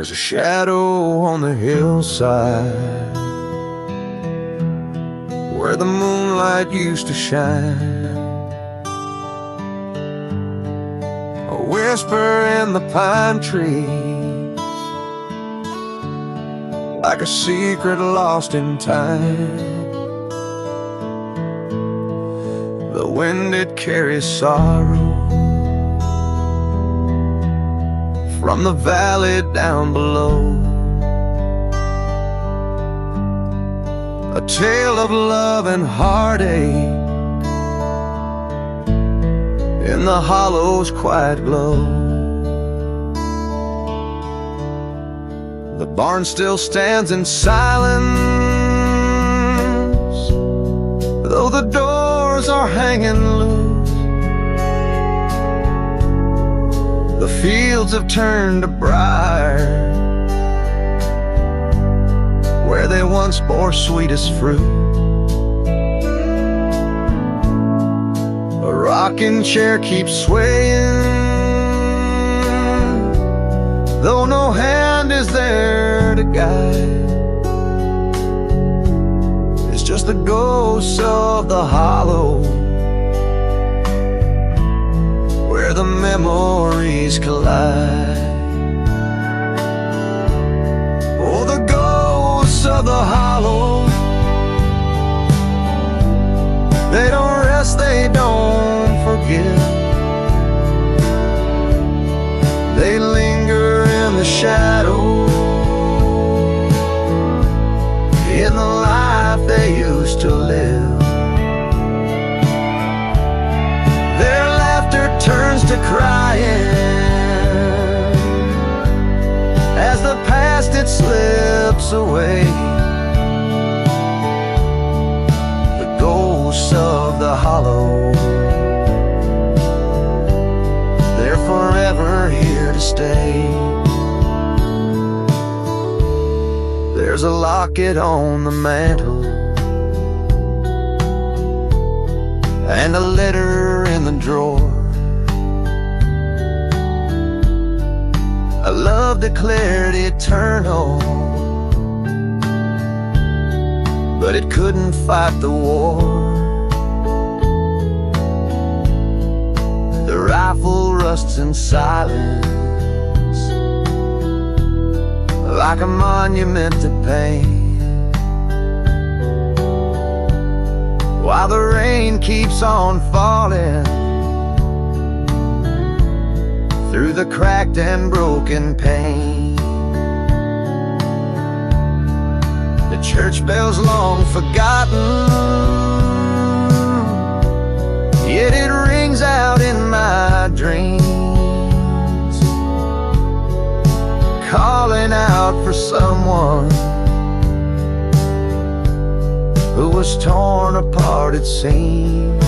There's a shadow on the hillside where the moonlight used to shine, a whisper in the pine trees, like a secret lost in time. The wind, it carries sorrow from the valley down below, a tale of love and heartache in the hollow's quiet glow. The barn still stands in silence, though the doors are hanging loose. The fields have turned to briar where they once bore sweetest fruit. A rocking chair keeps swaying, though no hand is there to guide. It's just the ghosts of the hollow where the memories collide. Oh, the ghosts of the hollow, they don't rest, they don't forget. They linger in the shadow, in the life they used to live. Their laughter turns to crying as the past, it slips away. The ghosts of the hollow, they're forever here to stay. There's a locket on the mantle and a letter in the drawer, a love declared eternal, but it couldn't fight the war. The rifle rusts in silence, like a monument to pain, while the rain keeps on falling through the cracked and broken pane. The church bell's long forgotten, yet it rings out in my dreams, calling out for someone who was torn apart, it seems.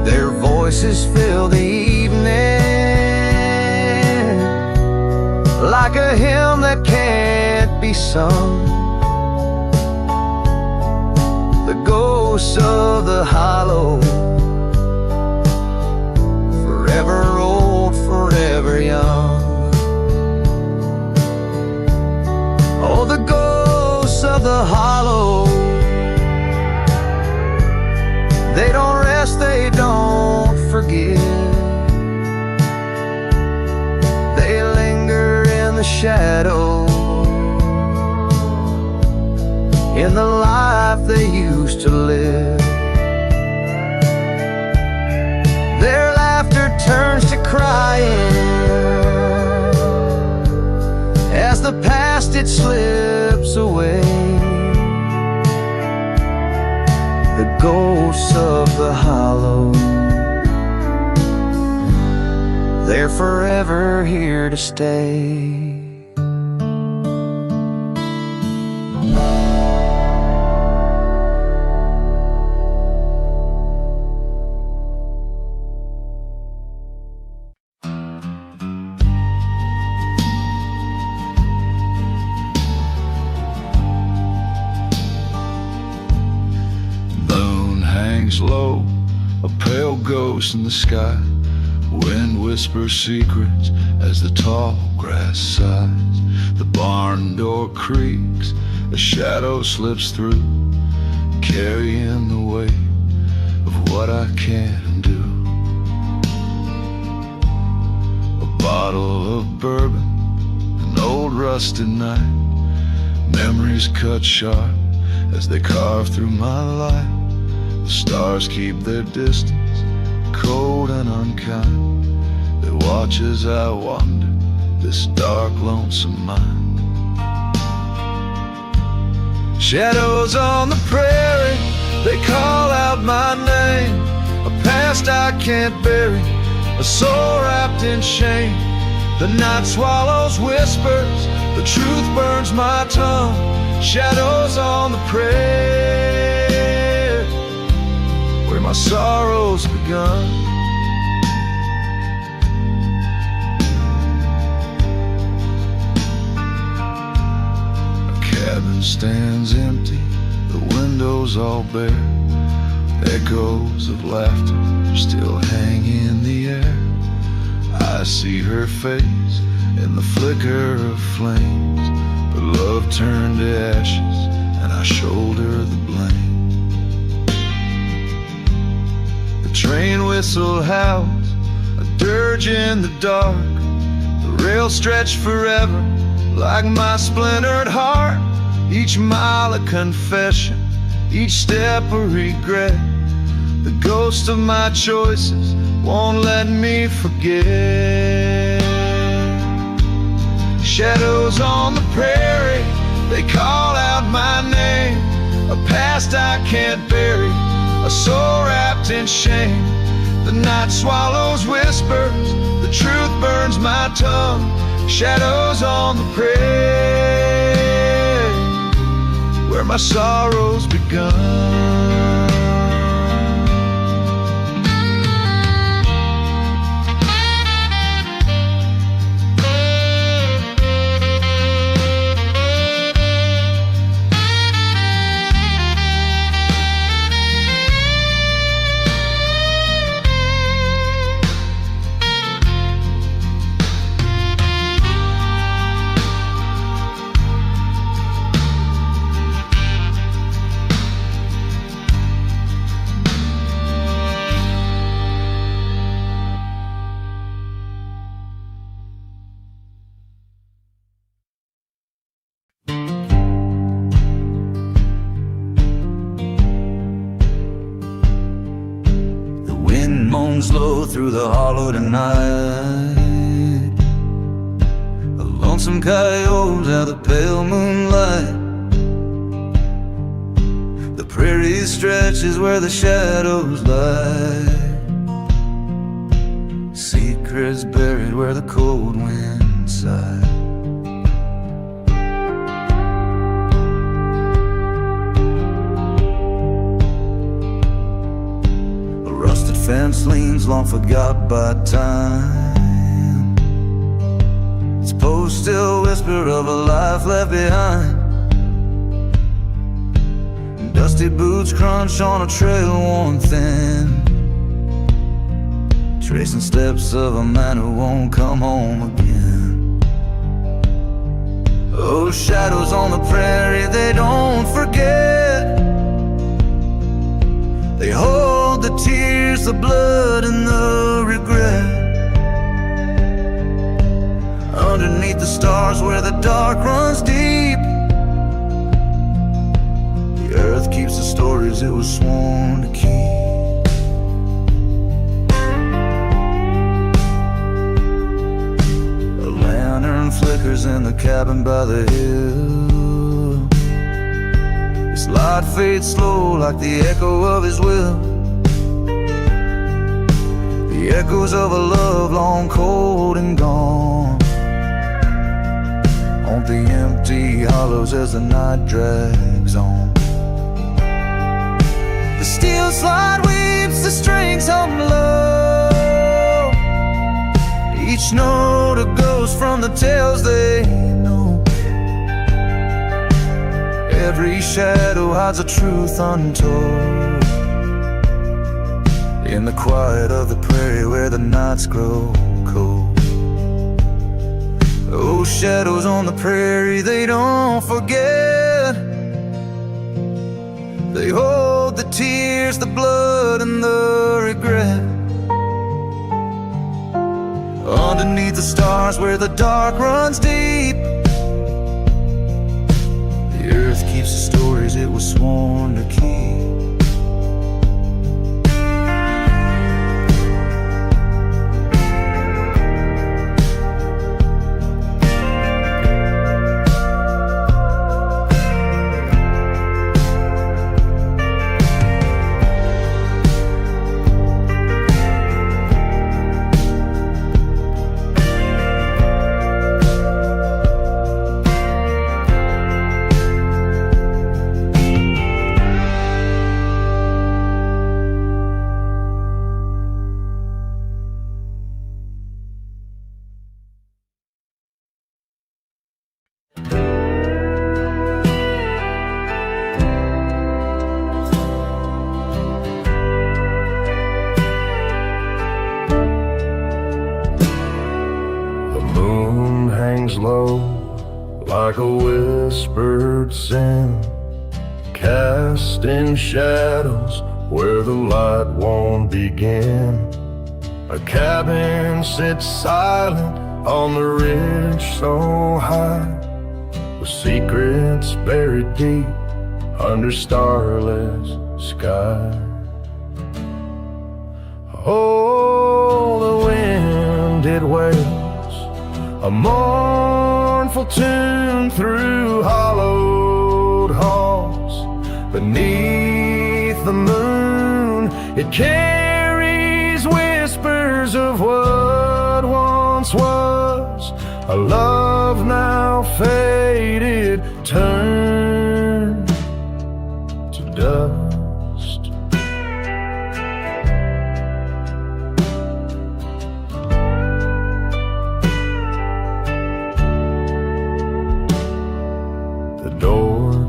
Their voices fill the evening like a hymn that can't be sung. The ghosts of the hollow, forever old, forever young. Oh, the ghosts of the hollow, they don't rest, they don't forget. They linger in the shadow, in the life they used to live. Their laughter turns to crying as the past, it slips away. The ghosts of the hollow, they're forever here to stay. Low, a pale ghost in the sky, Wind whispers secrets as the tall grass sighs. The barn door creaks, a shadow slips through, carrying the weight of what I can't do. A bottle of bourbon, an old rusted knife, memories cut sharp as they carve through my life. The stars keep their distance, cold and unkind. They watch as I wander this dark, lonesome mind. Shadows on the prairie, they call out my name. A past I can't bury, a soul wrapped in shame. The night swallows whispers, the truth burns my tongue. Shadows on the prairie, where my sorrow's begun. A cabin stands empty, the windows all bare. Echoes of laughter still hang in the air. I see her face in the flicker of flames, but love turned to ashes and I shoulder the blame. The train whistle howls, a dirge in the dark. The rails stretch forever like my splintered heart. Each mile a confession, each step a regret. The ghost of my choices won't let me forget. Shadows on the prairie, they call out my name. A past I can't bury, a soul wrapped in shame. The night swallows whispers, the truth burns my tongue. Shadows on the prairie, where my sorrow's begun. Moans low through the hollow tonight. A lonesome coyote out the pale moonlight. The prairie stretches where the shadows lie. Secrets buried where the cold wind sighs. Fence leans long forgot by time. Its post still whisper of a life left behind. Dusty boots crunch on a trail worn thin, tracing steps of a man who won't come home again. Oh, shadows on the prairie, they don't forget. They hold the tears, the blood, and the regret. Underneath the stars where the dark runs deep, the earth keeps the stories it was sworn to keep. A lantern flickers in the cabin by the hill. His light fades slow like the echo of his will. The echoes of a love long cold and gone haunt the empty hollows as the night drags on. The steel slide weeps the strings hum low. Each note a ghost from the tales they know. Every shadow hides a truth untold. in the quiet of the prairie where the nights grow cold. Those shadows on the prairie, they don't forget. They hold the tears, the blood, and the regret. Underneath the stars where the dark runs deep, the earth keeps the stories it was sworn to keep. Low like a whispered sin, casting shadows where the light won't begin. A cabin sits silent on the ridge so high, with secrets buried deep under starless sky. Oh, the wind it wails a mournful tune through hollowed halls. Beneath the moon, it carries whispers of what once was a love now faded, turned to dust.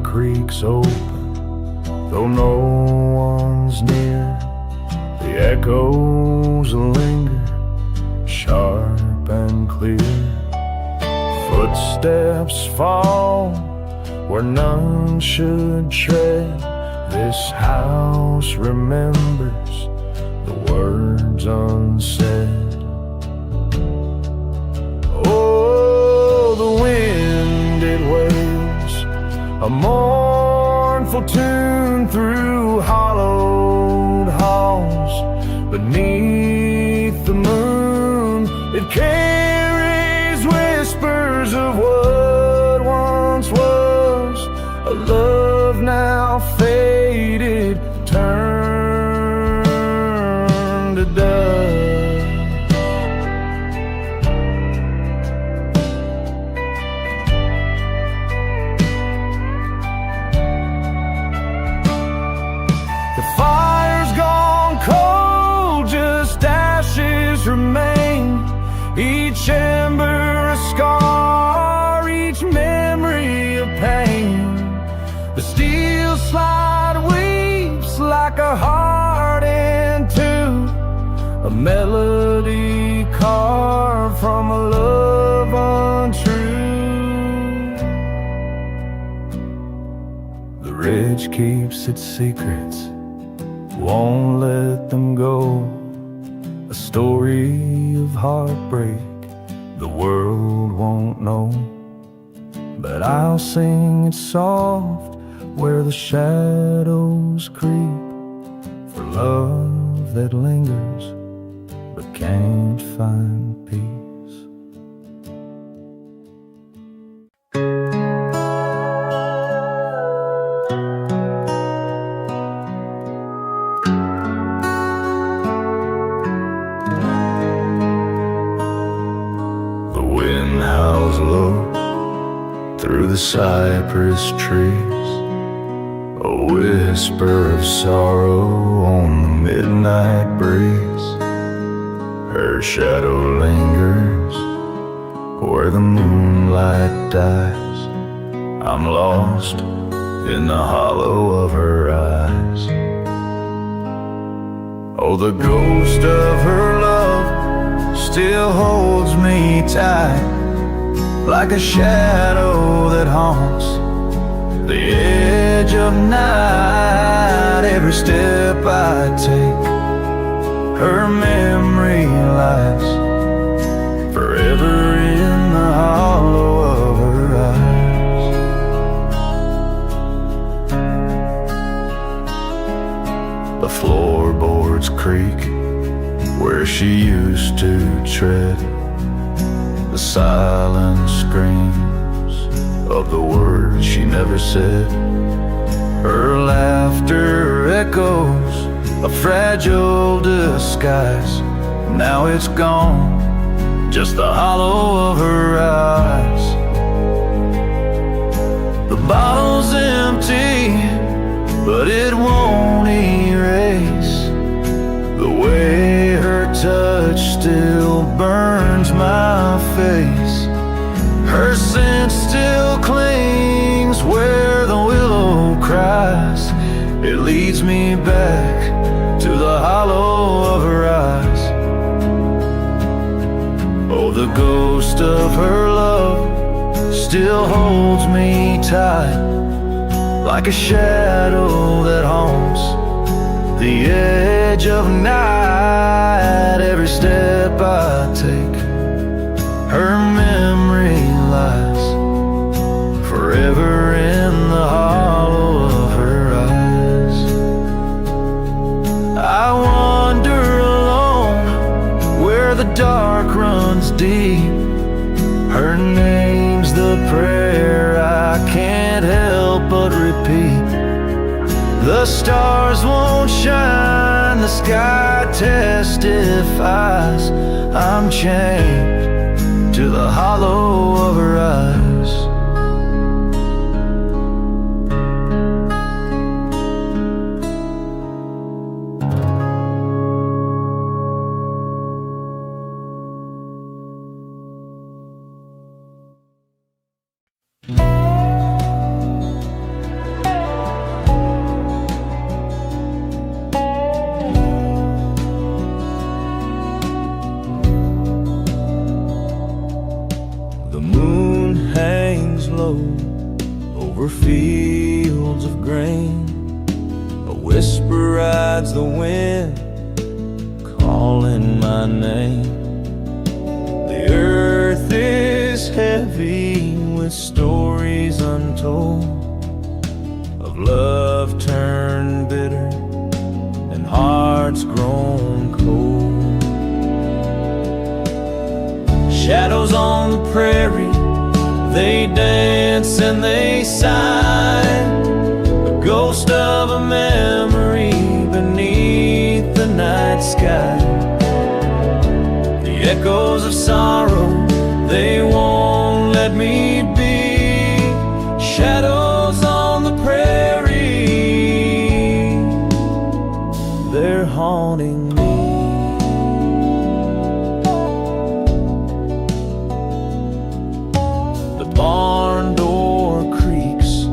Creaks open, though no one's near. The echoes linger, sharp and clear. Footsteps fall where none should tread. This house remembers the words unsaid. Oh, the wind it wails a mournful tune through hollowed halls. Beneath the moon, it carries whispers of what once was a love now faded, turned to dust. Remain, each ember a scar, each memory a pain. The steel slide weeps like a heart in two, a melody carved from a love untrue. The ridge keeps its secrets, won't let them go. A story of heartbreak the world won't know, but I'll sing it soft where the shadows creep, for love that lingers but can't find peace. Through the cypress trees, a whisper of sorrow on the midnight breeze. Her shadow lingers where the moonlight dies. I'm lost in the hollow of her eyes. Oh, the ghost of her love still holds me tight, like a shadow that haunts the edge of night. Every step I take, her memory lies forever in the hollow of her eyes. The floorboards creak where she used to tread. The silent screams of the words she never said. Her laughter echoes a fragile disguise. Now it's gone, just the hollow of her eyes. The bottle's empty, but it won't erase the way her touch still burns my face. Her scent still clings where the willow cries. It leads me back to the hollow of her eyes. Oh, the ghost of her love still holds me tight, like a shadow that haunts the edge of night. Every step I take, her memory lies forever in the hollow of her eyes. I wander alone where the dark runs deep. Her name's the prayer I can't help but repeat. The stars won't shine, the sky testifies I'm chained to the hollow of her eyes. The moon hangs low over fields of grain. A whisper rides the wind, calling my name. The earth is heavy with stories untold of love turned bitter and hearts grown cold. Shadows on the prairie, they dance and they sigh. A ghost of a memory beneath the night sky. The echoes of sorrow, they won't let me be. Shadows on the prairie, they're haunting me. Barn door creaks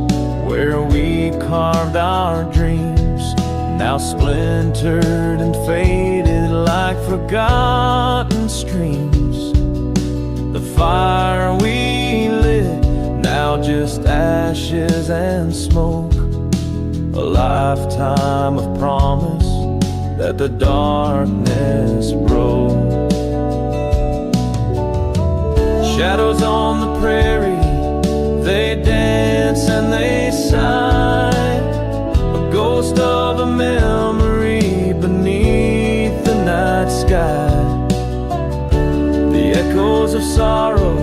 where we carved our dreams, now splintered and faded like forgotten streams. The fire we lit, now just ashes and smoke. A lifetime of promise that the darkness broke. Shadows on the prairie, they dance and they sigh. A ghost of a memory beneath the night sky. The echoes of sorrow,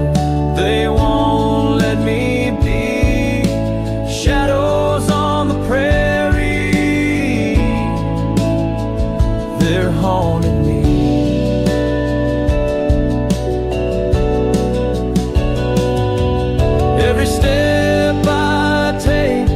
they won't let me be. Shadows on the prairie, they're haunting me. Every step I take,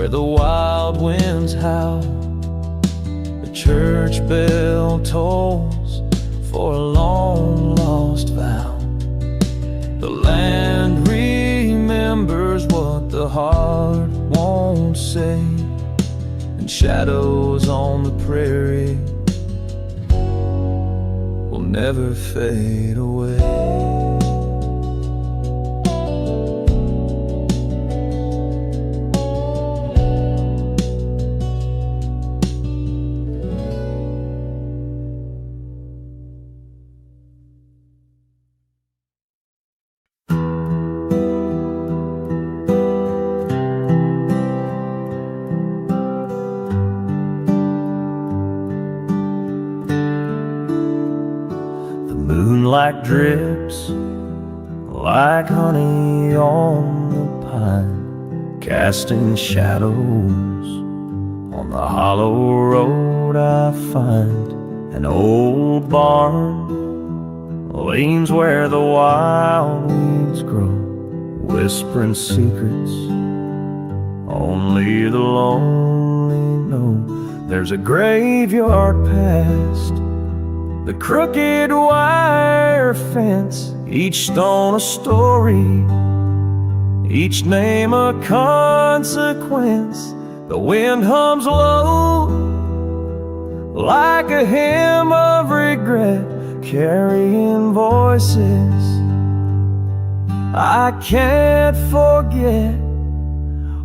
where the wild winds howl. The church bell tolls for a long lost vow. The land remembers what the heart won't say, and shadows on the prairie will never fade away. Moonlight drips like honey on the pine, casting shadows on the hollow road. I find an old barn leans where the wild weeds grow, whispering secrets only the lonely know. There's a graveyard past the crooked wire fence, each stone a story, each name a consequence. The wind hums low like a hymn of regret, carrying voices I can't forget.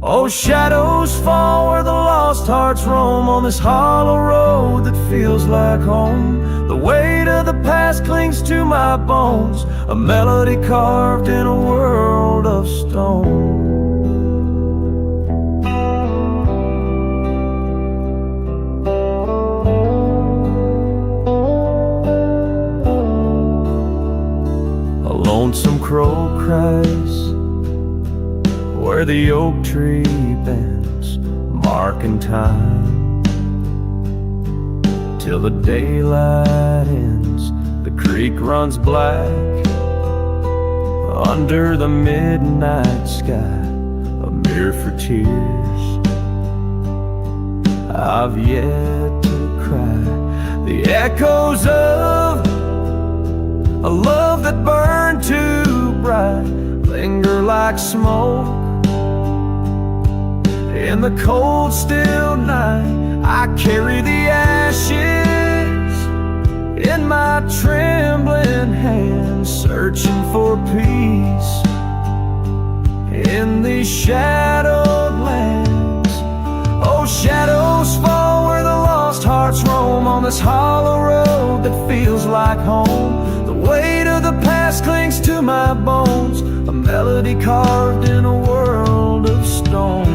Oh, shadows fall where the lost hearts roam, on this hollow road that feels like home. The weight of the past clings to my bones, a melody carved in a world of stone. A lonesome crow cries where the oak tree bends, marking time till the daylight ends. The creek runs black under the midnight sky, a mirror for tears I've yet to cry. The echoes of a love that burned too bright linger like smoke in the cold still night. I carry the ashes in my trembling hands, searching for peace in these shadowed lands. Oh, shadows fall where the lost hearts roam, on this hollow road that feels like home. The weight of the past clings to my bones, a melody carved in a world of stone.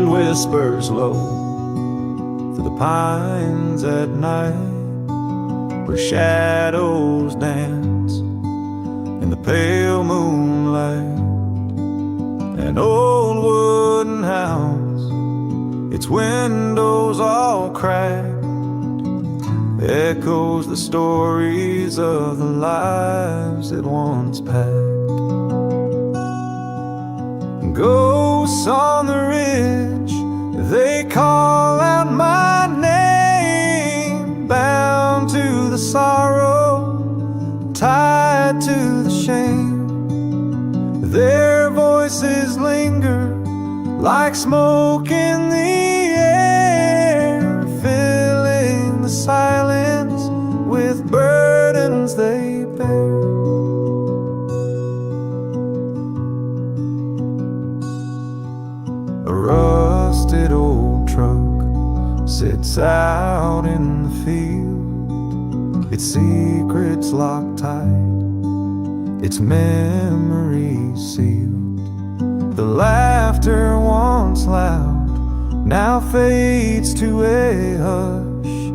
Whispers low through the pines at night, where shadows dance in the pale moonlight. An old wooden house, its windows all cracked, echoes the stories of the lives it once packed. Ghosts on the ridge, they call out my name, bound to the sorrow, tied to the shame. Their voices linger like smoke in the air, filling the silence with burdens that It's out in the field, its secrets locked tight, its memories sealed. The laughter once loud now fades to a hush,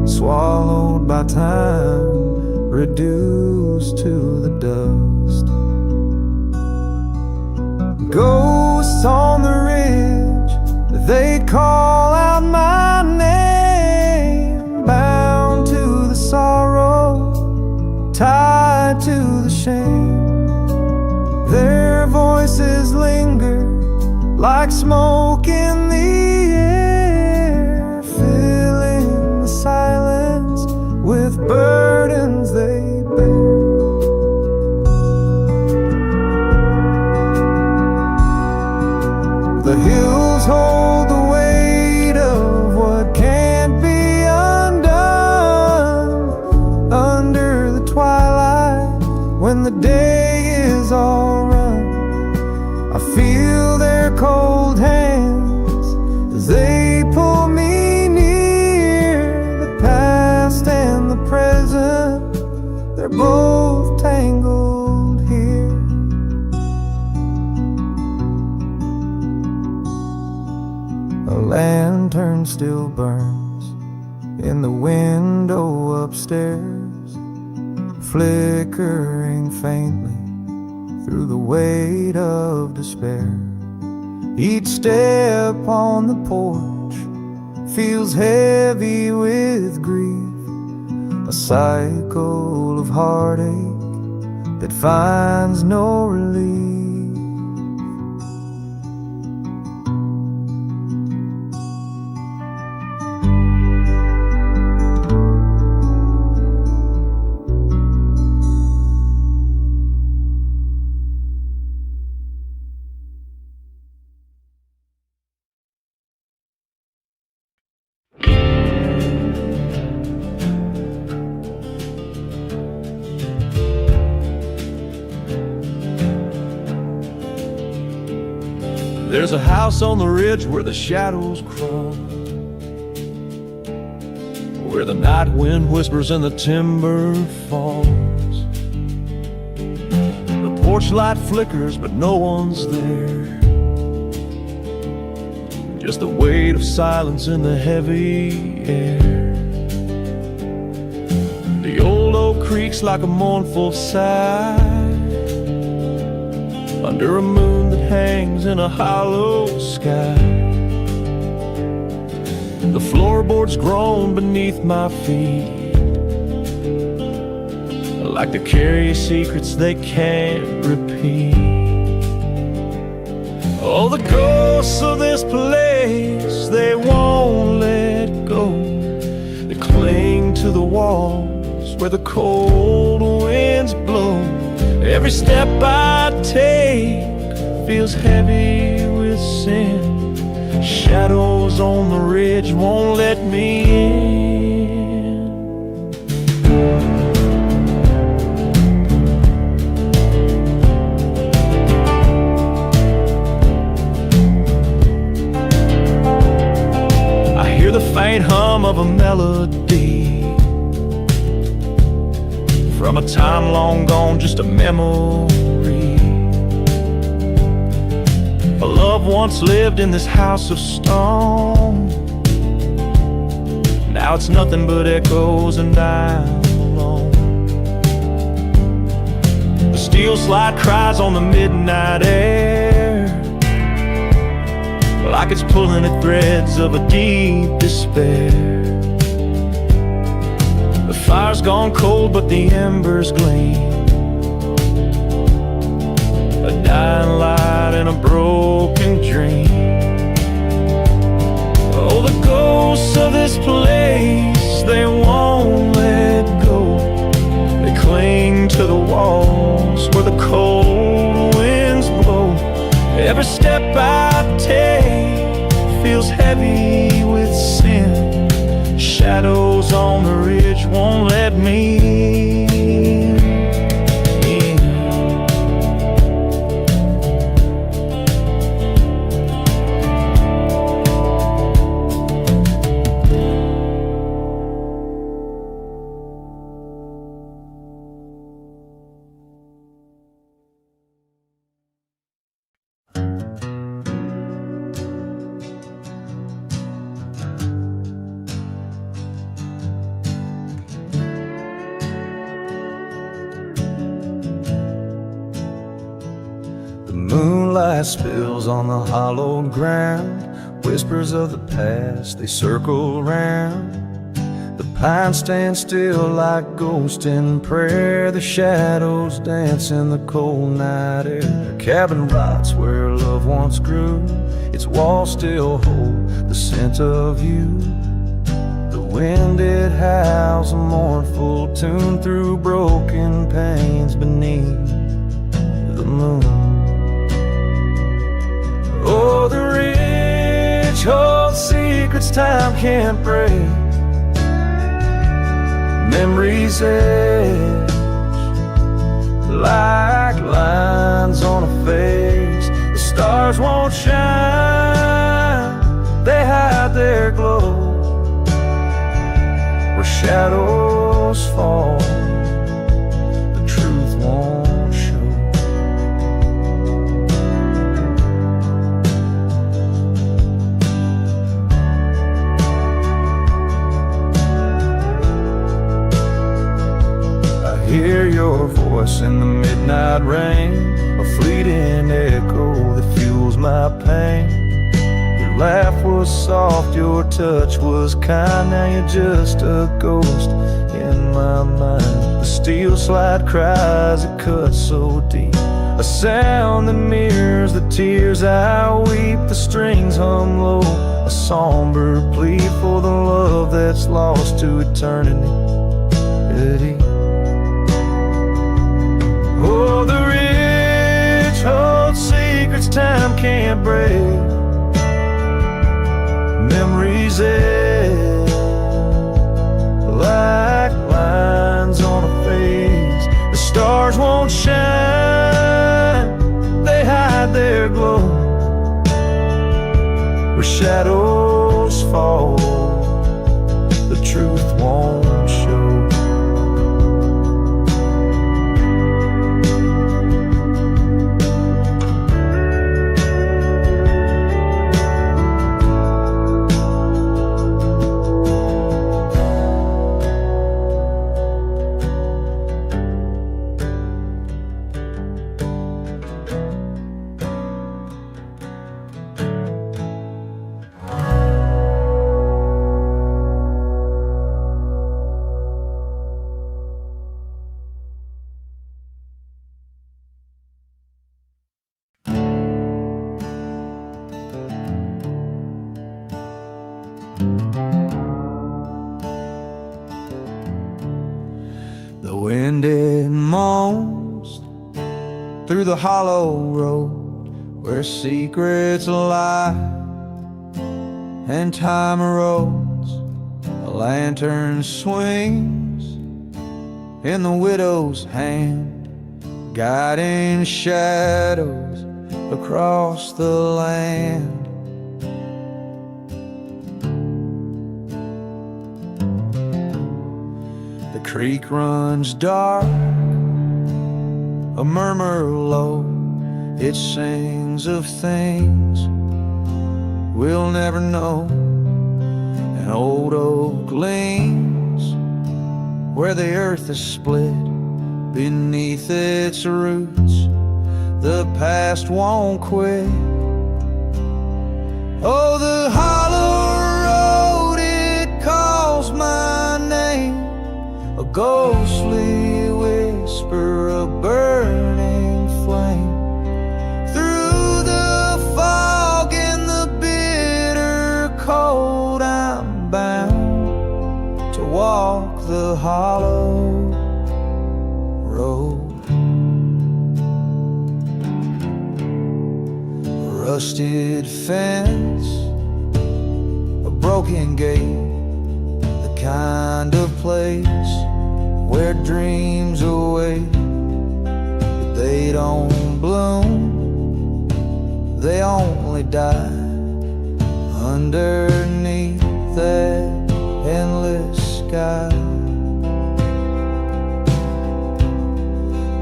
swallowed by time, reduced to the dust. Ghosts on the ridge, they call out my name, bound to the sorrow, tied to the shame. Their voices linger like smoke in the air, filling the silence with burdens they bear. The hills hold the weight of what can't be undone. Under the twilight, when the day is all run, I feel their cold hands as they pull me near. The past and the present, they're both tangled here. A lantern still burns in the window upstairs, flickering faintly through the weight of despair. Each step on the porch feels heavy with grief, a cycle of heartache that finds no relief. There's a house on the ridge where the shadows crawl, where the night wind whispers and the timber falls. The porch light flickers, but no one's there, just the weight of silence in the heavy air. The old oak creaks like a mournful sigh under a moon that hangs in a hollow sky. The floorboards groan beneath my feet, like they carry secrets they can't repeat. Oh, the ghosts of this place, they won't let go. They cling to the walls where the cold winds blow. Every step I take feels heavy with sin. Shadows on the ridge won't let me in. I hear the faint hum of a melody from a time long gone, just a memory. A love once lived in this house of stone. Now it's nothing but echoes and I'm alone. The steel slide cries on the midnight air, like it's pulling at threads of a deep despair. The fire's gone cold, but the embers gleam, a dying light in a broken dream. Oh, the ghosts of this place, they won't let go. They cling to the walls where the cold winds blow. Every step I take feels heavy with sin. Shadows on the ridge won't let me in. Moonlight spills on the hollowed ground. Whispers of the past, they circle round. The pines stand still like ghosts in prayer. The shadows dance in the cold night air. A cabin rots where love once grew. Its walls still hold the scent of you. The wind, it howls a mournful tune through broken panes beneath the moon. Oh, the rich hold secrets time can't break. Memories etch like lines on a face. The stars won't shine, they hide their glow. Where shadows fall, the truth won't show. I hear your voice in the midnight rain, a fleeting echo that fuels my pain. Your laugh was soft, your touch was kind. Now you're just a ghost in my mind. The steel slide cries, it cuts so deep. A sound that mirrors the tears I weep. The strings hum low, a somber plea for the love that's lost to eternity. Oh, the rich hold secrets time can't break. Memories etch like lines on a face. The stars won't shine, they hide their glow. Where shadows fall, the truth won't show. The wind, it moans through the hollow road where secrets lie, and time erodes. A lantern swings in the widow's hand, guiding shadows across the land. The creek runs dark, a murmur low. It sings of things we'll never know. An old oak leans where the earth is split beneath its roots. The past won't quit. Oh, the hollow road, it calls my name. A ghostly whisper, a burning flame. Through the fog and the bitter cold, I'm bound to walk the hollow road. A rusted fence, a broken gate, the kind of place where dreams await. But they don't bloom, they only die underneath that endless sky.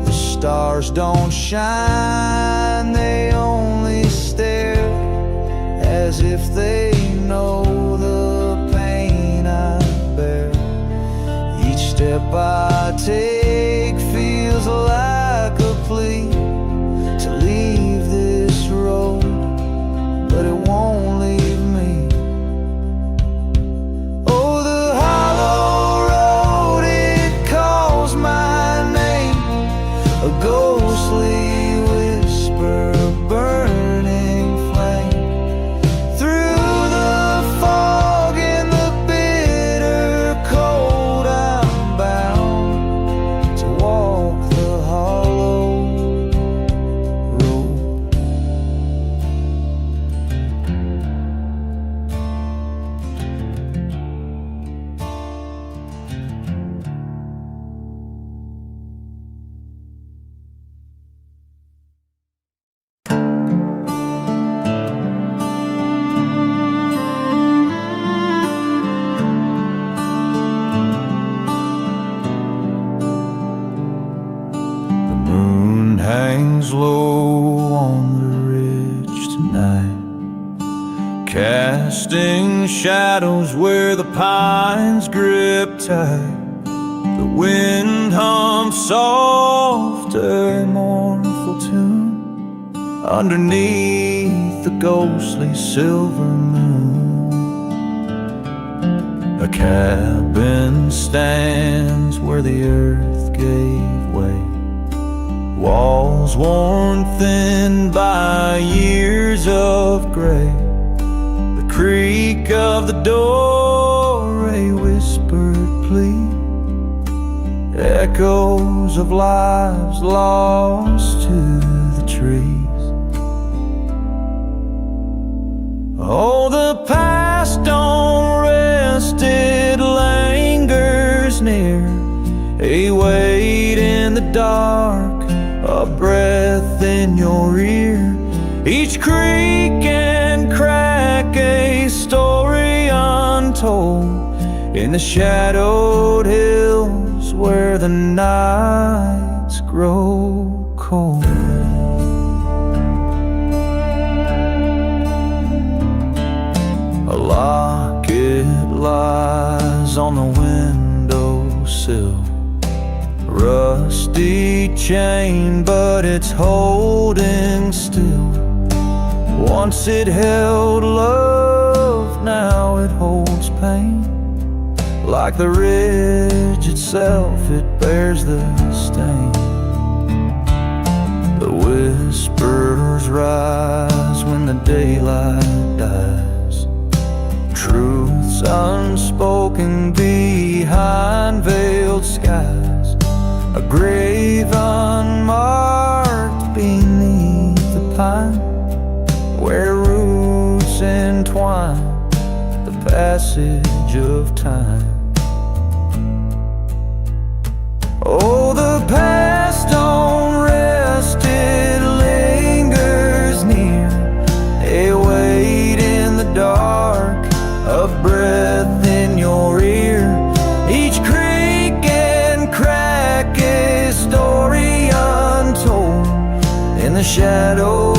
The stars don't shine, they only stare, as if they know the pain I bear. Each step I take feels like a plea to leave this hangs low on the ridge tonight, casting shadows where the pines grip tight. The wind hums soft, a mournful tune underneath the ghostly silver moon. A cabin stands where the earth gave way, walls worn thin by years of gray. The creak of the door, a whispered plea, echoes of lives lost to the trees. Oh, the past don't rest, it lingers near, a weight in the dark, a breath in your ear. Each creak and crack, a story untold, in the shadowed hills where the nights grow cold. A locket lies on the windowsill, rusty chain, but it's holding still. Once it held love, now it holds pain. Like the ridge itself, it bears the stain. The whispers rise when the daylight dies, truths unspoken behind veiled skies. A grave unmarked beneath the pine, where roots entwine the passage of time. Oh, the past don't rest, it lingers near, a weight in the dark, a breath in your ear. Each creak and crack, a story untold, in the shadow